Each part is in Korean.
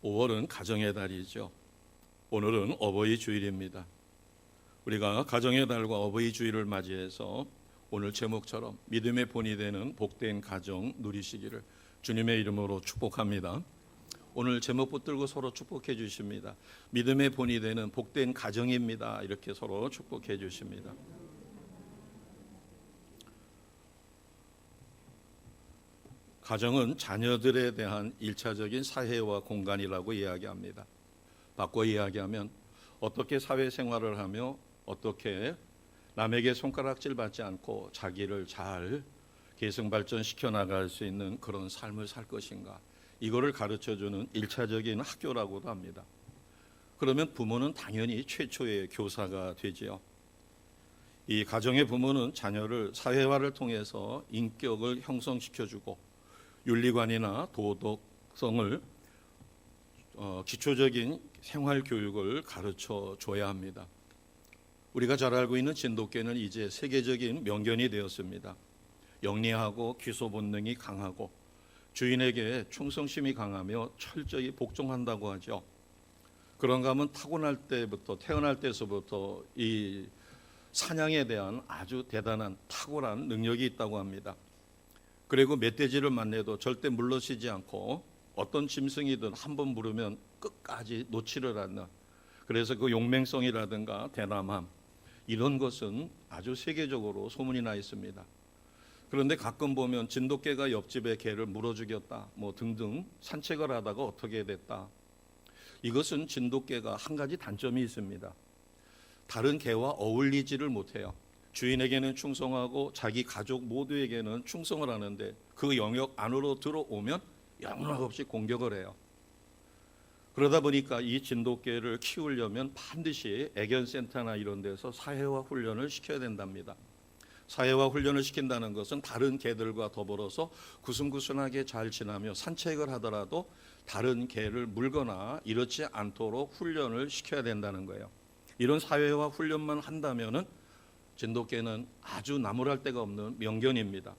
5월은 가정의 달이죠. 오늘은 어버이 주일입니다. 우리가 가정의 달과 어버이 주일을 맞이해서 오늘 제목처럼 믿음의 본이 되는 복된 가정 누리시기를 주님의 이름으로 축복합니다. 오늘 제목 붙들고 서로 축복해 주십니다. 믿음의 본이 되는 복된 가정입니다. 이렇게 서로 축복해 주십니다. 가정은 자녀들에 대한 1차적인 사회와 공간이라고 이야기합니다. 바꿔 이야기하면 어떻게 사회생활을 하며 어떻게 남에게 손가락질 받지 않고 자기를 잘 계승발전시켜 나갈 수 있는 그런 삶을 살 것인가, 이거를 가르쳐주는 1차적인 학교라고도 합니다. 그러면 부모는 당연히 최초의 교사가 되지요. 이 가정의 부모는 자녀를 사회화를 통해서 인격을 형성시켜주고 윤리관이나 도덕성을 기초적인 생활교육을 가르쳐 줘야 합니다. 우리가 잘 알고 있는 진돗개는 이제 세계적인 명견이 되었습니다. 영리하고 귀소 본능이 강하고 주인에게 충성심이 강하며 철저히 복종한다고 하죠. 그런가 하면 태어날 때서부터 이 사냥에 대한 아주 대단한 탁월한 능력이 있다고 합니다. 그리고 멧돼지를 만나도 절대 물러서지 않고 어떤 짐승이든 한번 물으면 끝까지 놓지를 않는, 그래서 그 용맹성이라든가 대담함, 이런 것은 아주 세계적으로 소문이 나 있습니다. 그런데 가끔 보면 진돗개가 옆집의 개를 물어 죽였다 등등 산책을 하다가 어떻게 됐다. 이것은 진돗개가 한 가지 단점이 있습니다. 다른 개와 어울리지를 못해요. 주인에게는 충성하고 자기 가족 모두에게는 충성을 하는데 그 영역 안으로 들어오면 영락없이 공격을 해요. 그러다 보니까 이 진돗개를 키우려면 반드시 애견센터나 이런 데서 사회화 훈련을 시켜야 된답니다. 사회화 훈련을 시킨다는 것은 다른 개들과 더불어서 구순구순하게 잘 지나며 산책을 하더라도 다른 개를 물거나 이렇지 않도록 훈련을 시켜야 된다는 거예요. 이런 사회화 훈련만 한다면은 진돗개는 아주 나무랄 데가 없는 명견입니다.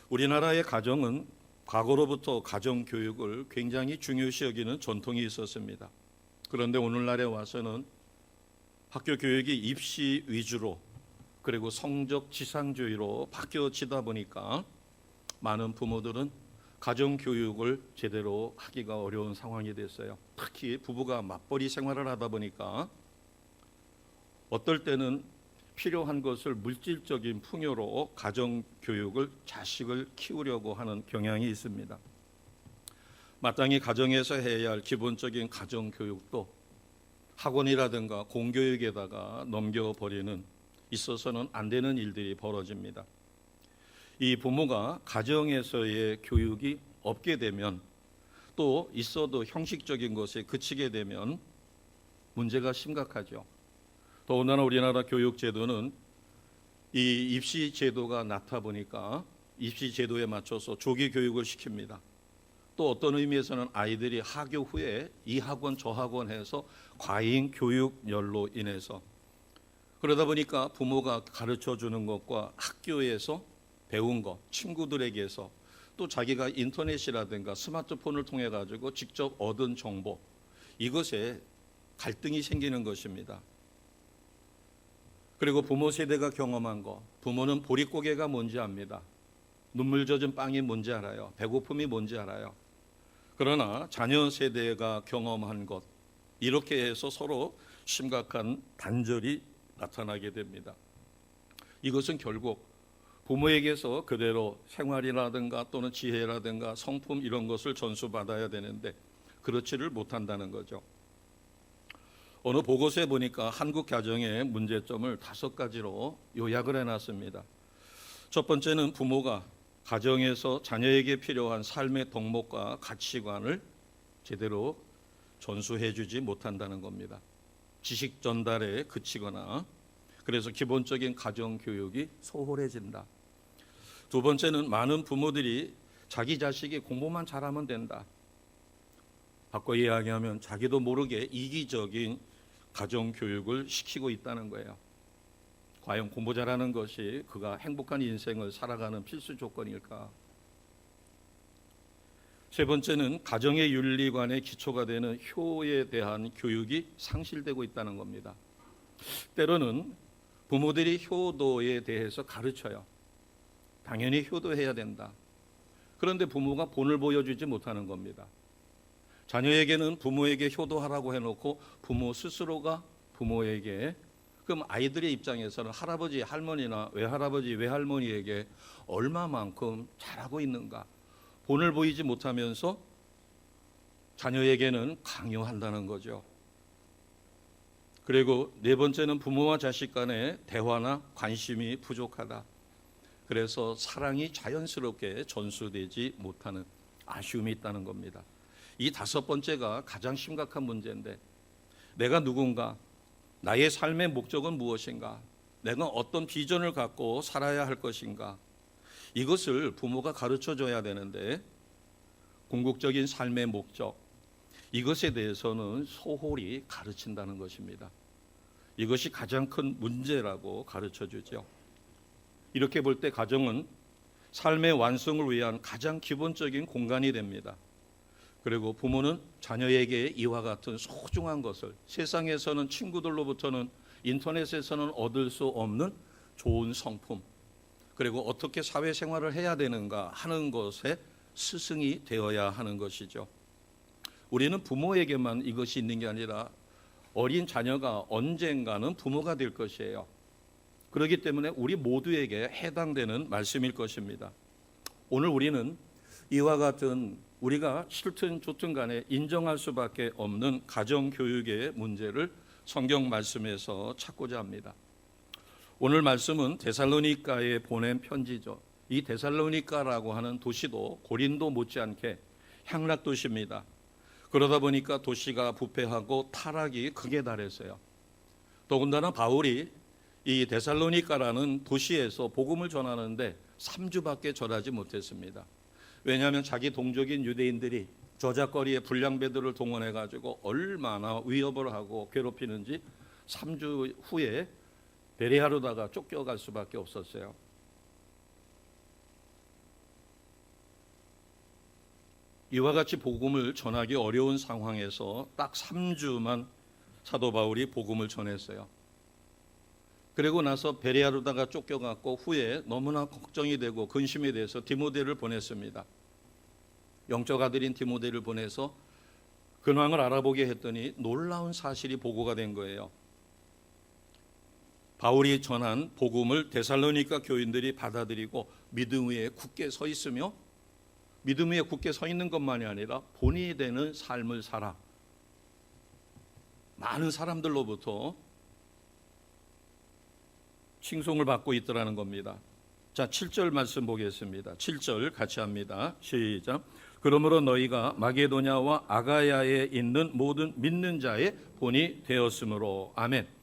우리나라의 가정은 과거로부터 가정교육을 굉장히 중요시 여기는 전통이 있었습니다. 그런데 오늘날에 와서는 학교 교육이 입시 위주로 그리고 성적 지상주의로 바뀌어지다 보니까 많은 부모들은 가정교육을 제대로 하기가 어려운 상황이 됐어요. 특히 부부가 맞벌이 생활을 하다 보니까 어떨 때는 필요한 것을 물질적인 풍요로 가정교육을, 자식을 키우려고 하는 경향이 있습니다. 마땅히 가정에서 해야 할 기본적인 가정교육도 학원이라든가 공교육에다가 넘겨버리는, 있어서는 안 되는 일들이 벌어집니다. 이 부모가 가정에서의 교육이 없게 되면, 또 있어도 형식적인 것에 그치게 되면 문제가 심각하죠. 더군다나 우리나라 교육제도는 이 입시제도가 낮다 보니까 입시제도에 맞춰서 조기 교육을 시킵니다. 또 어떤 의미에서는 아이들이 하교 후에 이 학원 저 학원 해서 과잉 교육열로 인해서, 그러다 보니까 부모가 가르쳐 주는 것과 학교에서 배운 것, 친구들에게서 또 자기가 인터넷이라든가 스마트폰을 통해 가지고 직접 얻은 정보, 이것에 갈등이 생기는 것입니다. 그리고 부모 세대가 경험한 것, 부모는 보릿고개가 뭔지 압니다. 눈물 젖은 빵이 뭔지 알아요. 배고픔이 뭔지 알아요. 그러나 자녀 세대가 경험한 것, 이렇게 해서 서로 심각한 단절이 나타나게 됩니다. 이것은 결국 부모에게서 그대로 생활이라든가 또는 지혜라든가 성품 이런 것을 전수받아야 되는데 그렇지를 못한다는 거죠. 어느 보고서에 보니까 한국 가정의 문제점을 5가지로 요약을 해놨습니다. 첫 번째는 부모가 가정에서 자녀에게 필요한 삶의 덕목과 가치관을 제대로 전수해주지 못한다는 겁니다. 지식 전달에 그치거나, 그래서 기본적인 가정교육이 소홀해진다. 두 번째는 많은 부모들이 자기 자식이 공부만 잘하면 된다. 바꿔 이야기하면 자기도 모르게 이기적인 가정교육을 시키고 있다는 거예요. 과연 공부 잘하는 것이 그가 행복한 인생을 살아가는 필수 조건일까? 세 번째는 가정의 윤리관의 기초가 되는 효에 대한 교육이 상실되고 있다는 겁니다. 때로는 부모들이 효도에 대해서 가르쳐요. 당연히 효도해야 된다. 그런데 부모가 본을 보여주지 못하는 겁니다. 자녀에게는 부모에게 효도하라고 해놓고 부모 스스로가 부모에게, 그럼 아이들의 입장에서는 할아버지, 할머니나 외할아버지, 외할머니에게 얼마만큼 잘하고 있는가, 본을 보이지 못하면서 자녀에게는 강요한다는 거죠. 그리고 네 번째는 부모와 자식 간의 대화나 관심이 부족하다. 그래서 사랑이 자연스럽게 전수되지 못하는 아쉬움이 있다는 겁니다. 이 다섯 번째가 가장 심각한 문제인데, 내가 누군가, 나의 삶의 목적은 무엇인가, 내가 어떤 비전을 갖고 살아야 할 것인가, 이것을 부모가 가르쳐줘야 되는데 궁극적인 삶의 목적, 이것에 대해서는 소홀히 가르친다는 것입니다. 이것이 가장 큰 문제라고 가르쳐주죠. 이렇게 볼 때 가정은 삶의 완성을 위한 가장 기본적인 공간이 됩니다. 그리고 부모는 자녀에게 이와 같은 소중한 것을, 세상에서는 친구들로부터는, 인터넷에서는 얻을 수 없는 좋은 성품, 그리고 어떻게 사회생활을 해야 되는가 하는 것에 스승이 되어야 하는 것이죠. 우리는 부모에게만 이것이 있는 게 아니라 어린 자녀가 언젠가는 부모가 될 것이에요. 그렇기 때문에 우리 모두에게 해당되는 말씀일 것입니다. 오늘 우리는 이와 같은 우리가 싫든 좋든 간에 인정할 수밖에 없는 가정교육의 문제를 성경 말씀에서 찾고자 합니다. 오늘 말씀은 데살로니가에 보낸 편지죠. 이 데살로니가라고 하는 도시도 고린도 못지않게 향락 도시입니다. 그러다 보니까 도시가 부패하고 타락이 극에 달했어요. 더군다나 바울이 이 데살로니가라는 도시에서 복음을 전하는데 3주밖에 전하지 못했습니다. 왜냐하면 자기 동족인 유대인들이 저작거리에 불량배들을 동원해가지고 얼마나 위협을 하고 괴롭히는지 3주 후에 베레아로다가 쫓겨갈 수밖에 없었어요. 이와 같이 복음을 전하기 어려운 상황에서 딱 3주만 사도 바울이 복음을 전했어요. 그리고 나서 베레아로다가 쫓겨갔고 후에 너무나 걱정이 되고 근심이 돼서 디모데를 보냈습니다. 영적 아들인 디모데를 보내서 근황을 알아보게 했더니 놀라운 사실이 보고가 된 거예요. 바울이 전한 복음을 데살로니가 교인들이 받아들이고 믿음 위에 굳게 서 있으며, 믿음 위에 굳게 서 있는 것만이 아니라 본이 되는 삶을 살아 많은 사람들로부터 칭송을 받고 있더라는 겁니다. 자, 7절 말씀 보겠습니다. 7절 같이 합니다. 시작. 그러므로 너희가 마게도냐와 아가야에 있는 모든 믿는 자의 본이 되었으므로. 아멘.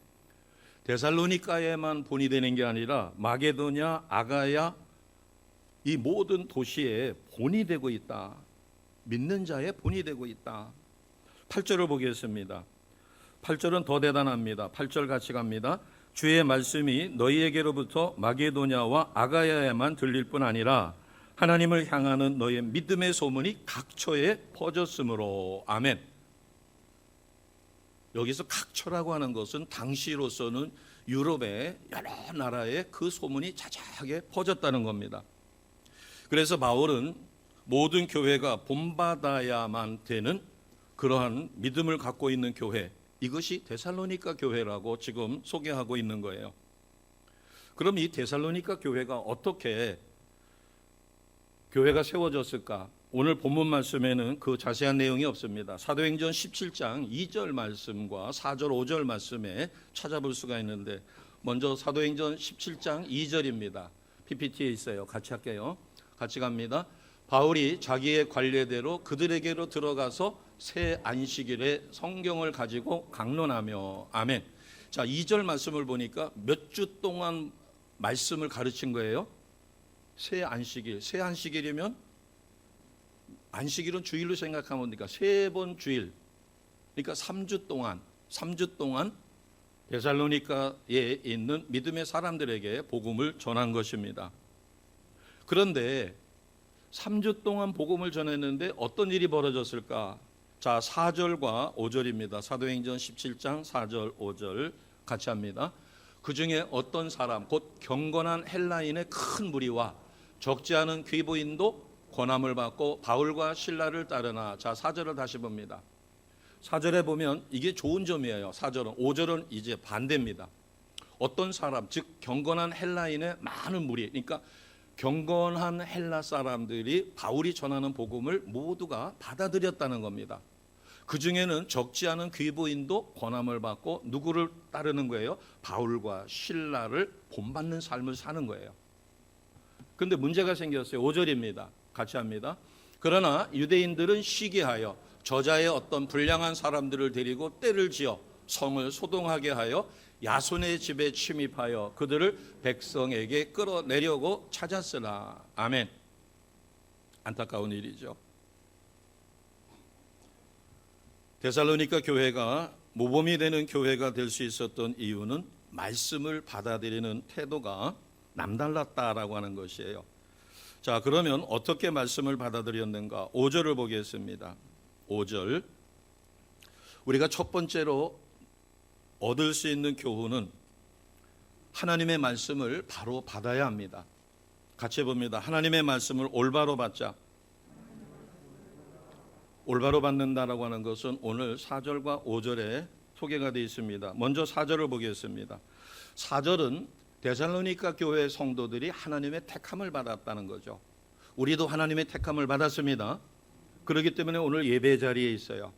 데살로니가에만 본이 되는 게 아니라 마게도냐, 아가야 이 모든 도시에 본이 되고 있다. 믿는 자의 본이 되고 있다. 8절을 보겠습니다. 8절은 더 대단합니다. 8절 같이 갑니다. 주의 말씀이 너희에게로부터 마게도냐와 아가야에만 들릴 뿐 아니라 하나님을 향하는 너희의 믿음의 소문이 각처에 퍼졌으므로. 아멘. 여기서 각처라고 하는 것은 당시로서는 유럽의 여러 나라에 그 소문이 자자하게 퍼졌다는 겁니다. 그래서 바울은 모든 교회가 본받아야만 되는 그러한 믿음을 갖고 있는 교회, 이것이 데살로니가 교회라고 지금 소개하고 있는 거예요. 그럼 이 데살로니가 교회가 어떻게 교회가 세워졌을까? 오늘 본문 말씀에는 그 자세한 내용이 없습니다. 사도행전 17장 2절 말씀과 4절 5절 말씀에 찾아볼 수가 있는데, 먼저 사도행전 17장 2절입니다. PPT에 있어요. 같이 할게요. 같이 갑니다. 바울이 자기의 관례대로 그들에게로 들어가서 새 안식일에 성경을 가지고 강론하며. 아멘. 자, 2절 말씀을 보니까 몇 주 동안 말씀을 가르친 거예요? 새 안식일. 새 안식일이면 안식일은 주일로 생각하면 되니까 세 번 주일. 그러니까 3주 동안 데살로니가에 있는 믿음의 사람들에게 복음을 전한 것입니다. 그런데 3주 동안 복음을 전했는데 어떤 일이 벌어졌을까? 자, 4절과 5절입니다. 사도행전 17장 4절 5절 같이 합니다. 그 중에 어떤 사람 곧 경건한 헬라인의 큰 무리와 적지 않은 귀부인도 권함을 받고 바울과 실라를 따르나. 자, 4절을 다시 봅니다. 4절에 보면 이게 좋은 점이에요. 4절은. 5절은 이제 반대입니다. 어떤 사람, 즉 경건한 헬라인의 많은 무리, 그러니까 경건한 헬라 사람들이 바울이 전하는 복음을 모두가 받아들였다는 겁니다. 그 중에는 적지 않은 귀부인도 권함을 받고 누구를 따르는 거예요? 바울과 실라를 본받는 삶을 사는 거예요. 그런데 문제가 생겼어요. 5절입니다. 같이 합니다. 그러나 유대인들은 시기하여 저자의 어떤 불량한 사람들을 데리고 떼를 지어 성을 소동하게 하여 야손의 집에 침입하여 그들을 백성에게 끌어내려고 찾았으나. 아멘. 안타까운 일이죠. 데살로니가 교회가 모범이 되는 교회가 될 수 있었던 이유는 말씀을 받아들이는 태도가 남달랐다라고 하는 것이에요. 자, 그러면 어떻게 말씀을 받아들였는가? 5절을 보겠습니다. 5절. 우리가 첫 번째로 얻을 수 있는 교훈은 하나님의 말씀을 바로 받아야 합니다. 같이 봅니다. 하나님의 말씀을 올바로 받자. 올바로 받는다라고 하는 것은 오늘 4절과 5절에 소개가 되어 있습니다. 먼저 4절을 보겠습니다. 4절은 데살로니가 교회 성도들이 하나님의 택함을 받았다는 거죠. 우리도 하나님의 택함을 받았습니다. 그렇기 때문에 오늘 예배 자리에 있어요.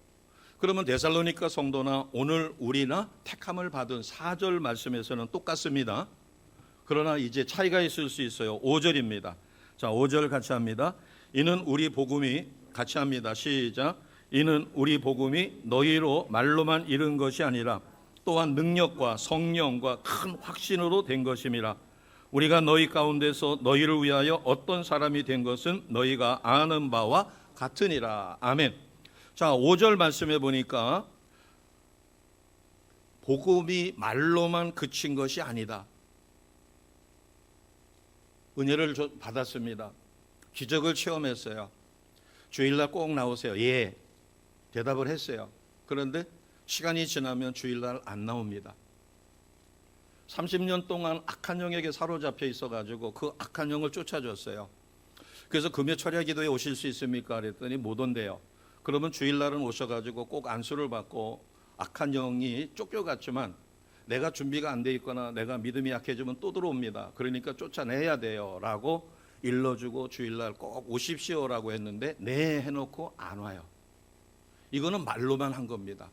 그러면 데살로니가 성도나 오늘 우리나 택함을 받은 4절 말씀에서는 똑같습니다. 그러나 이제 차이가 있을 수 있어요. 5절입니다. 자, 5절 같이 합니다. 이는 우리 복음이, 같이 합니다. 시작. 이는 우리 복음이 너희로 말로만 이른 것이 아니라 또한 능력과 성령과 큰 확신으로 된 것임이라. 우리가 너희 가운데서 너희를 위하여 어떤 사람이 된 것은 너희가 아는 바와 같으니라. 아멘. 자, 5절 말씀해 보니까 복음이 말로만 그친 것이 아니다. 은혜를 받았습니다. 기적을 체험했어요. 주일날 꼭 나오세요. 예, 대답을 했어요. 그런데 시간이 지나면 주일날 안 나옵니다. 30년 동안 악한 영에게 사로잡혀 있어가지고 그 악한 영을 쫓아줬어요. 그래서 금요 철야 기도에 오실 수 있습니까? 그랬더니 못 온대요. 그러면 주일날은 오셔가지고 꼭 안수를 받고 악한 영이 쫓겨갔지만 내가 준비가 안 돼 있거나 내가 믿음이 약해지면 또 들어옵니다. 그러니까 쫓아내야 돼요 라고 일러주고 주일날 꼭 오십시오라고 했는데 네 해놓고 안 와요. 이거는 말로만 한 겁니다.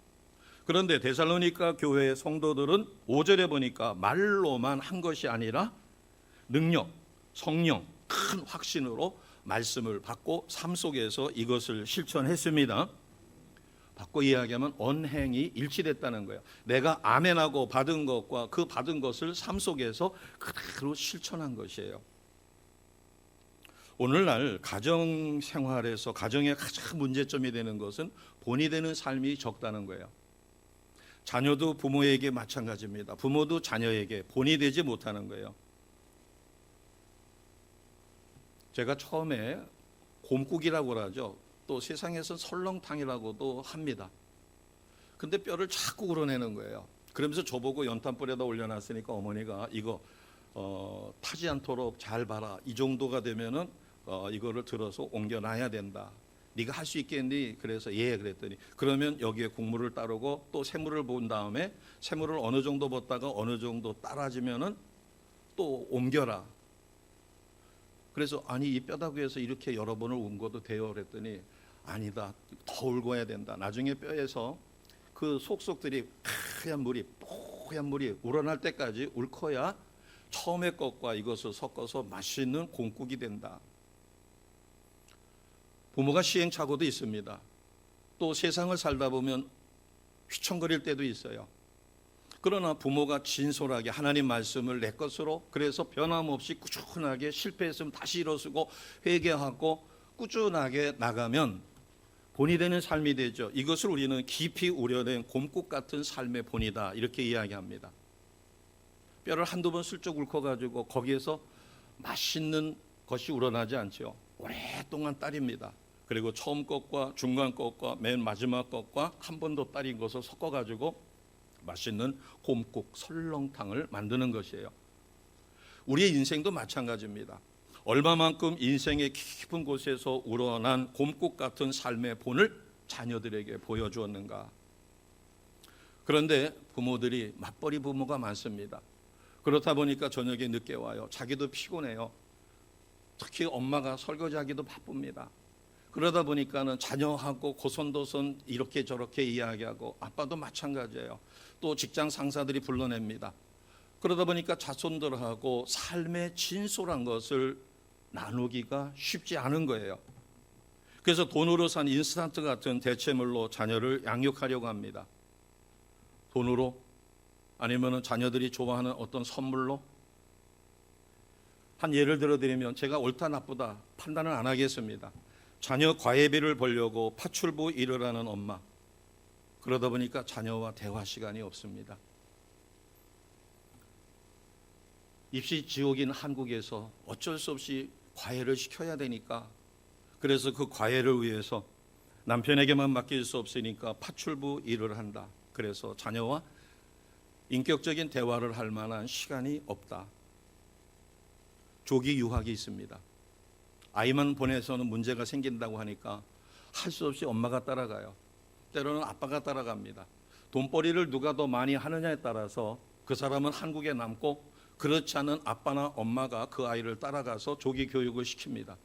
그런데 데살로니가 교회의 성도들은 5절에 보니까 말로만 한 것이 아니라 능력, 성령, 큰 확신으로 말씀을 받고 삶 속에서 이것을 실천했습니다. 바꿔 이야기하면 언행이 일치됐다는 거예요. 내가 아멘하고 받은 것과 그 받은 것을 삶 속에서 그대로 실천한 것이에요. 오늘날 가정 생활에서 가정의 가장 문제점이 되는 것은 본이 되는 삶이 적다는 거예요. 자녀도 부모에게 마찬가지입니다. 부모도 자녀에게 본이 되지 못하는 거예요. 제가 처음에 곰국이라고 하죠. 또 세상에서 설렁탕이라고도 합니다. 근데 뼈를 자꾸 우러내는 거예요. 그러면서 저보고 연탄불에다 올려놨으니까 어머니가 이거 타지 않도록 잘 봐라. 이 정도가 되면은 이거를 들어서 옮겨놔야 된다. 네가 할 수 있겠니? 그래서 예 그랬더니 그러면 여기에 국물을 따르고 또 새물을 본 다음에 새물을 어느 정도 붓다가 어느 정도 따라지면은 또 옮겨라. 그래서 아니 이 뼈다귀에서 이렇게 여러 번을 웅궈도 돼요 그랬더니 아니다. 더 울궈야 된다. 나중에 뼈에서 그 속속들이 하얀 물이 뽀얀 물이 우러날 때까지 울커야 처음의 것과 이것을 섞어서 맛있는 곰국이 된다. 부모가 시행착오도 있습니다. 또 세상을 살다 보면 휘청거릴 때도 있어요. 그러나 부모가 진솔하게 하나님 말씀을 내 것으로 그래서 변함없이 꾸준하게 실패했으면 다시 일어서고 회개하고 꾸준하게 나가면 본이 되는 삶이 되죠. 이것을 우리는 깊이 우려낸 곰국 같은 삶의 본이다 이렇게 이야기합니다. 뼈를 한두 번 슬쩍 울커가지고 거기에서 맛있는 것이 우러나지 않죠. 오랫동안 딸입니다. 그리고 처음 것과 중간 것과 맨 마지막 것과 한 번 더 딸인 것을 섞어가지고 맛있는 곰국 설렁탕을 만드는 것이에요. 우리의 인생도 마찬가지입니다. 얼마만큼 인생의 깊은 곳에서 우러난 곰국 같은 삶의 본을 자녀들에게 보여주었는가. 그런데 부모들이 맞벌이 부모가 많습니다. 그렇다 보니까 저녁에 늦게 와요. 자기도 피곤해요. 특히 엄마가 설거지하기도 바쁩니다. 그러다 보니까는 자녀하고 고손도손 이렇게 저렇게 이야기하고, 아빠도 마찬가지예요. 또 직장 상사들이 불러냅니다. 그러다 보니까 자손들하고 삶의 진솔한 것을 나누기가 쉽지 않은 거예요. 그래서 돈으로 산 인스턴트 같은 대체물로 자녀를 양육하려고 합니다. 돈으로, 아니면 자녀들이 좋아하는 어떤 선물로. 한 예를 들어드리면, 제가 옳다 나쁘다 판단을 안 하겠습니다. 자녀 과외비를 벌려고 파출부 일을 하는 엄마, 그러다 보니까 자녀와 대화 시간이 없습니다. 입시 지옥인 한국에서 어쩔 수 없이 과외를 시켜야 되니까, 그래서 그 과외를 위해서 남편에게만 맡길 수 없으니까 파출부 일을 한다. 그래서 자녀와 인격적인 대화를 할 만한 시간이 없다. 조기 유학이 있습니다. 아이만 보내서는 문제가 생긴다고 하니까 할 수 없이 엄마가 따라가요. 때로는 아빠가 따라갑니다. 돈벌이를 누가 더 많이 하느냐에 따라서 그 사람은 한국에 남고, 그렇지 않은 아빠나 엄마가 그 아이를 따라가서 조기 교육을 시킵니다.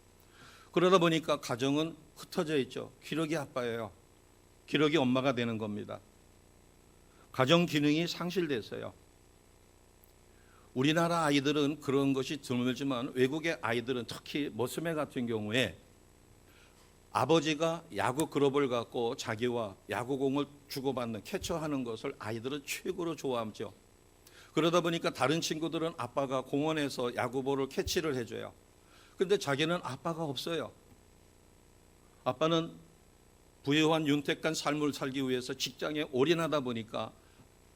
그러다 보니까 가정은 흩어져 있죠. 기러기 아빠예요. 기러기 엄마가 되는 겁니다. 가정 기능이 상실됐어요. 우리나라 아이들은 그런 것이 드물지만 외국의 아이들은, 특히 모스매 같은 경우에 아버지가 야구 글러브를 갖고 자기와 야구공을 주고받는, 캐쳐하는 것을 아이들은 최고로 좋아하죠. 그러다 보니까 다른 친구들은 아빠가 공원에서 야구볼을 캐치를 해줘요. 그런데 자기는 아빠가 없어요. 아빠는 부유한 윤택한 삶을 살기 위해서 직장에 올인하다 보니까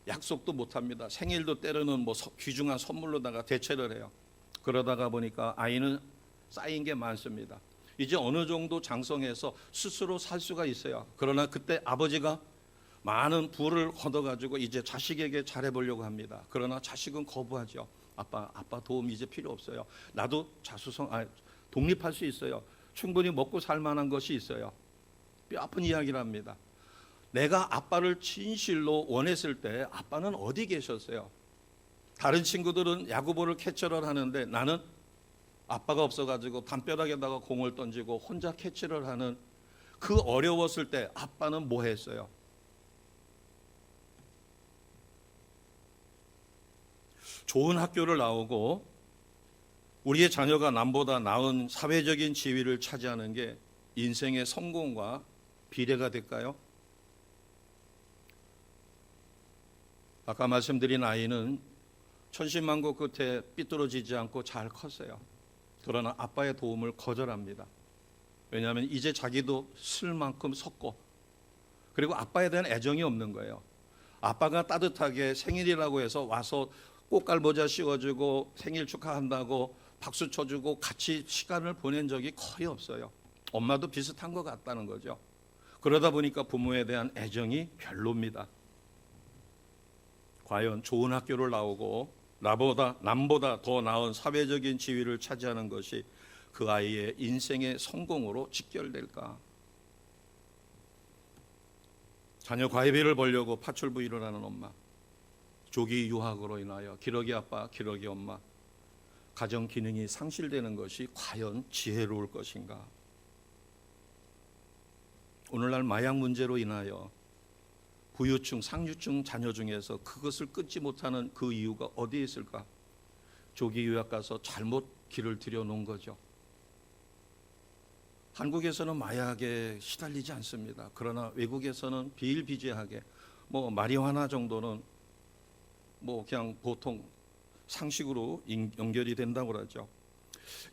약속도 못합니다. 생일도 때로는 귀중한 선물로다가 대체를 해요. 그러다가 보니까 아이는 쌓인 게 많습니다. 이제 어느 정도 장성해서 스스로 살 수가 있어요. 그러나 그때 아버지가 많은 부를 걷어가지고 이제 자식에게 잘해보려고 합니다. 그러나 자식은 거부하죠. 아빠 도움 이제 필요 없어요. 나도 독립할 수 있어요. 충분히 먹고 살 만한 것이 있어요. 뼈아픈 이야기를 합니다. 내가 아빠를 진실로 원했을 때 아빠는 어디 계셨어요? 다른 친구들은 야구볼을 캐치를 하는데 나는 아빠가 없어가지고 담벼락에다가 공을 던지고 혼자 캐치를 하는, 그 어려웠을 때 아빠는 뭐 했어요? 좋은 학교를 나오고 우리의 자녀가 남보다 나은 사회적인 지위를 차지하는 게 인생의 성공과 비례가 될까요? 아까 말씀드린 아이는 천신만고 끝에 삐뚤어지지 않고 잘 컸어요. 그러나 아빠의 도움을 거절합니다. 왜냐하면 이제 자기도 쓸 만큼 섰고, 그리고 아빠에 대한 애정이 없는 거예요. 아빠가 따뜻하게 생일이라고 해서 와서 꽃갈모자 씌워주고 생일 축하한다고 박수 쳐주고 같이 시간을 보낸 적이 거의 없어요. 엄마도 비슷한 것 같다는 거죠. 그러다 보니까 부모에 대한 애정이 별로입니다. 과연 좋은 학교를 나오고 남보다 더 나은 사회적인 지위를 차지하는 것이 그 아이의 인생의 성공으로 직결될까? 자녀 과외비를 벌려고 파출부 일을 하는 엄마, 조기 유학으로 인하여 기러기 아빠, 기러기 엄마, 가정 기능이 상실되는 것이 과연 지혜로울 것인가? 오늘날 마약 문제로 인하여 부유층, 상류층 자녀 중에서 그것을 끊지 못하는 그 이유가 어디에 있을까? 조기 유학 가서 잘못 길을 들여놓은 거죠. 한국에서는 마약에 시달리지 않습니다. 그러나 외국에서는 비일비재하게 마리화나 정도는 그냥 보통 상식으로 연결이 된다고 그러죠.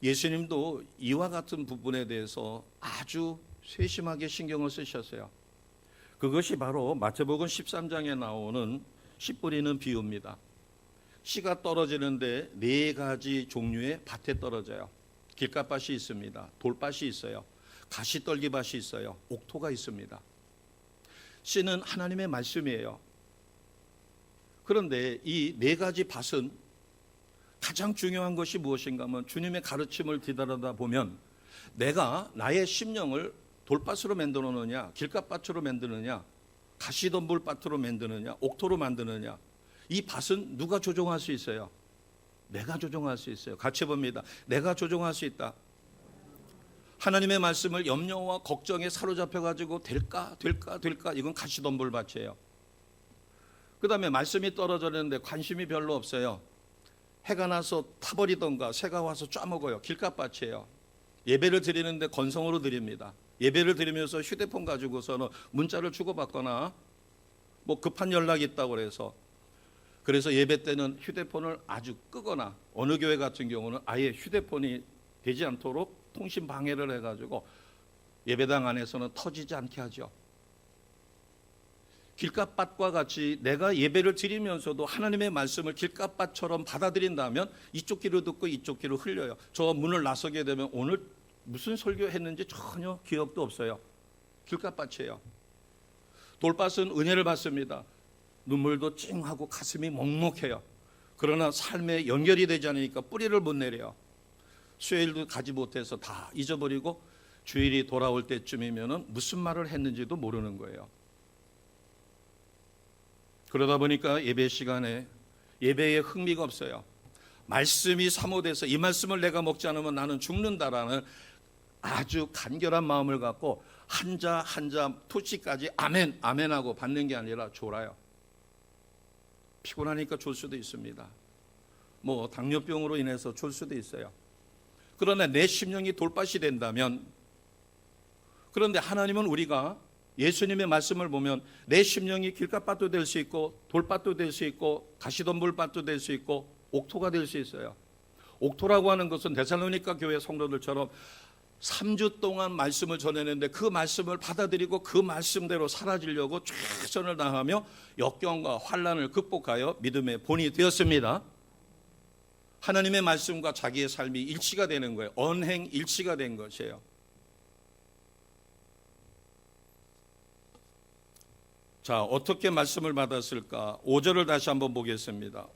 예수님도 이와 같은 부분에 대해서 아주 세심하게 신경을 쓰셨어요. 그것이 바로 마태복음 13장에 나오는 씨 뿌리는 비유입니다. 씨가 떨어지는데 4가지 종류의 밭에 떨어져요. 길가밭이 있습니다. 돌밭이 있어요. 가시떨기밭이 있어요. 옥토가 있습니다. 씨는 하나님의 말씀이에요. 그런데 이 네 가지 밭은 가장 중요한 것이 무엇인가 하면 주님의 가르침을 뒤따르다 보면 내가 나의 심령을 돌밭으로 만들어 놓느냐, 길가밭으로 만드느냐, 가시덤불밭으로 만드느냐, 옥토로 만드느냐, 이 밭은 누가 조종할 수 있어요? 내가 조종할 수 있어요. 같이 봅니다. 내가 조종할 수 있다. 하나님의 말씀을 염려와 걱정에 사로잡혀 가지고 될까 이건 가시덤불밭이에요. 그 다음에 말씀이 떨어졌는데 관심이 별로 없어요. 해가 나서 타버리던가 새가 와서 쪄먹어요. 길가밭이에요. 예배를 드리는데 건성으로 드립니다. 예배를 드리면서 휴대폰 가지고서는 문자를 주고받거나 뭐 급한 연락이 있다고 그래서 예배 때는 휴대폰을 아주 끄거나 어느 교회 같은 경우는 아예 휴대폰이 되지 않도록 통신 방해를 해가지고 예배당 안에서는 터지지 않게 하죠. 길가밭과 같이 내가 예배를 드리면서도 하나님의 말씀을 길가밭처럼 받아들인다면 이쪽 귀로 듣고 이쪽 귀로 흘려요. 저 문을 나서게 되면 오늘 무슨 설교했는지 전혀 기억도 없어요. 길가밭이에요. 돌밭은 은혜를 받습니다. 눈물도 찡하고 가슴이 먹먹해요. 그러나 삶에 연결이 되지 않으니까 뿌리를 못 내려요. 수요일도 가지 못해서 다 잊어버리고 주일이 돌아올 때쯤이면 무슨 말을 했는지도 모르는 거예요. 그러다 보니까 예배 시간에 예배에 흥미가 없어요. 말씀이 사모돼서 이 말씀을 내가 먹지 않으면 나는 죽는다라는 아주 간결한 마음을 갖고 한자 한자 토치까지 아멘 아멘하고 받는 게 아니라 졸아요. 피곤하니까 졸 수도 있습니다. 뭐 당뇨병으로 인해서 졸 수도 있어요. 그러나 내 심령이 돌밭이 된다면, 그런데 하나님은 우리가 예수님의 말씀을 보면 내 심령이 길가밭도 될 수 있고 돌밭도 될 수 있고 가시덤불밭도 될 수 있고 옥토가 될 수 있어요. 옥토라고 하는 것은 데살로니가 교회 성도들처럼 3주 동안 말씀을 전했는데 그 말씀을 받아들이고 그 말씀대로 살아지려고 최선을 다하며 역경과 환난을 극복하여 믿음의 본이 되었습니다. 하나님의 말씀과 자기의 삶이 일치가 되는 거예요. 언행 일치가 된 것이에요. 자, 어떻게 말씀을 받았을까? 5절을 다시 한번 보겠습니다.